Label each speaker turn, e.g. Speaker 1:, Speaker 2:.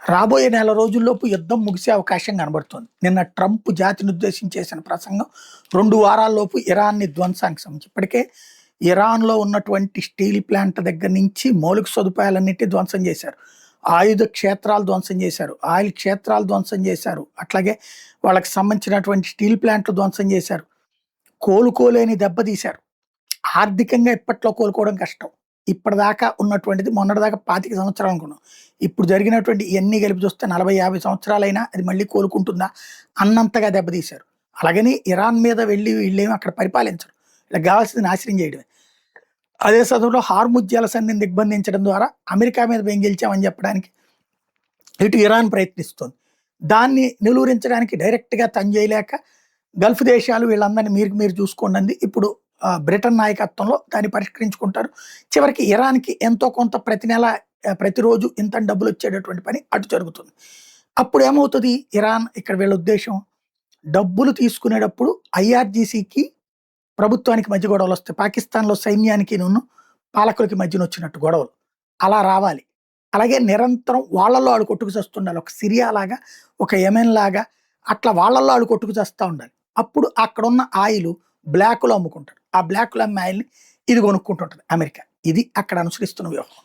Speaker 1: రాబోయే నెల రోజుల్లోపు యుద్ధం ముగిసే అవకాశం కనబడుతోంది. నిన్న ట్రంప్ జాతిని ఉద్దేశించి చేసిన ప్రసంగం 2 వారాల్లోపు ఇరాన్‌ని ధ్వంసానికి సంబంధించి. ఇప్పటికే ఇరాన్‌లో ఉన్నటువంటి స్టీల్ ప్లాంట్ దగ్గర నుంచి మౌలిక సదుపాయాలన్నిటిని ధ్వంసం చేశారు. ఆయుధ క్షేత్రాలు ధ్వంసం చేశారు. ఆయిల్ క్షేత్రాలు ధ్వంసం చేశారు. అట్లాగే వాళ్ళకి సంబంధించినటువంటి స్టీల్ ప్లాంట్లు ధ్వంసం చేశారు. కోలుకోలేని దెబ్బతీశారు. ఆర్థికంగా ఇప్పట్లో కోలుకోవడం కష్టం. ఇప్పటిదాకా ఉన్నటువంటిది మొన్నటిదాకా 25 సంవత్సరాలు అనుకున్నాం. ఇప్పుడు జరిగినటువంటి ఇయన్నీ కలిపి చూస్తే 40, 50 సంవత్సరాలైనా అది మళ్ళీ కోలుకుంటుందా అన్నంతగా దెబ్బతీశారు. అలాగని ఇరాన్ మీద వెళ్ళి వీళ్ళేమి అక్కడ పరిపాలించరు. వీళ్ళకి కావాల్సింది నాశనం చేయడమే. అదే సమయంలో హార్ముజ్ జలసంధిని దిగ్బంధించడం ద్వారా అమెరికా మీద మేము గెలిచామని చెప్పడానికి ఇటు ఇరాన్ ప్రయత్నిస్తుంది. దాన్ని నిలువరించడానికి డైరెక్ట్‌గా తను చేయలేక గల్ఫ్ దేశాలు వీళ్ళందరిని మీరు చూసుకోండి ఇప్పుడు బ్రిటన్ నాయకత్వంలో దాన్ని పరిష్కరించుకుంటారు. చివరికి ఇరాన్‌కి ఎంతో కొంత ప్రతి నెల ప్రతిరోజు ఇంతని డబ్బులొచ్చేటటువంటి పని అటు జరుగుతుంది. అప్పుడేమవుతది ఇరాన్ ఇక్కడ వీళ్ళ ఉద్దేశ్యం డబ్బులు తీసుకునేటప్పుడు ఐఆర్‌జీసీకి ప్రభుత్వానికి మధ్య గొడవలొస్తాయి. పాకిస్తాన్‌లో సైన్యానికిను పాలకులకి మధ్యనొచ్చినట్టు గొడవలు. అలా రావాలి. అలాగే నిరంతరం వాళ్ళలో ఆళ్ళు కొట్టుకు చస్తుండాలి. ఒక సిరియా లాగా, ఒక యెమెన్ లాగా అట్లా వాళ్ళలో ఆళ్ళు కొట్టుకు చస్తా ఉండాలి. అప్పుడు అక్కడున్న ఆయిలు బ్లాక్‌లో అమ్ముకుంటారు. ఆ బ్లాక్‌లో అమ్మే ఆయిల్‌ని ఇది కొనుక్కుంటుంటది అమెరికా. ఇది అక్కడ అనుసరిస్తున్న వ్యూహం.